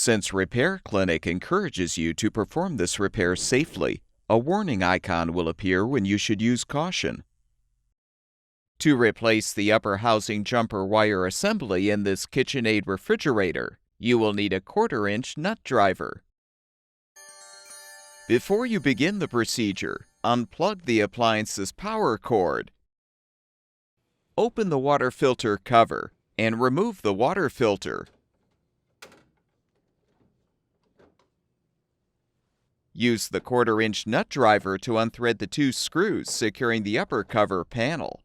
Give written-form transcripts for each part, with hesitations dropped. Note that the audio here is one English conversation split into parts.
Since Repair Clinic encourages you to perform this repair safely, a warning icon will appear when you should use caution. To replace the upper housing jumper wire assembly in this KitchenAid refrigerator, you will need a 1/4-inch nut driver. Before you begin the procedure, unplug the appliance's power cord. Open the water filter cover and remove the water filter. Use the 1/4-inch nut driver to unthread the 2 screws securing the upper cover panel.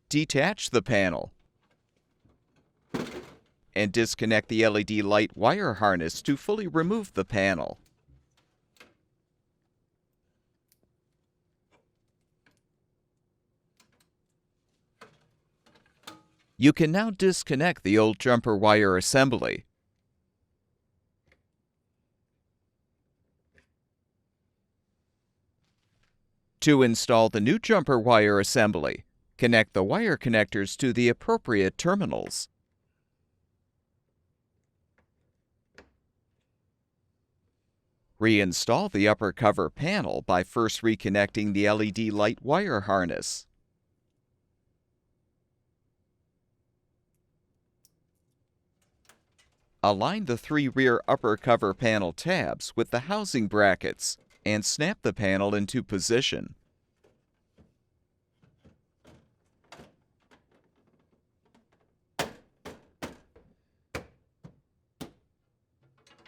Detach the panel and disconnect the LED light wire harness to fully remove the panel. You can now disconnect the old jumper wire assembly. To install the new jumper wire assembly, connect the wire connectors to the appropriate terminals. Reinstall the upper cover panel by first reconnecting the LED light wire harness. Align the 3 rear upper cover panel tabs with the housing brackets and snap the panel into position.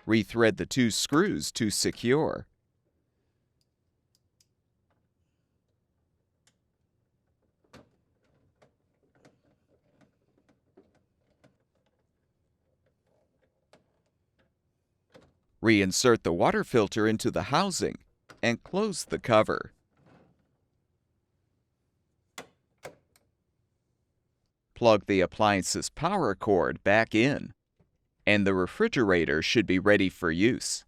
Rethread the 2 screws to secure. Reinsert the water filter into the housing and close the cover. Plug the appliance's power cord back in, and the refrigerator should be ready for use.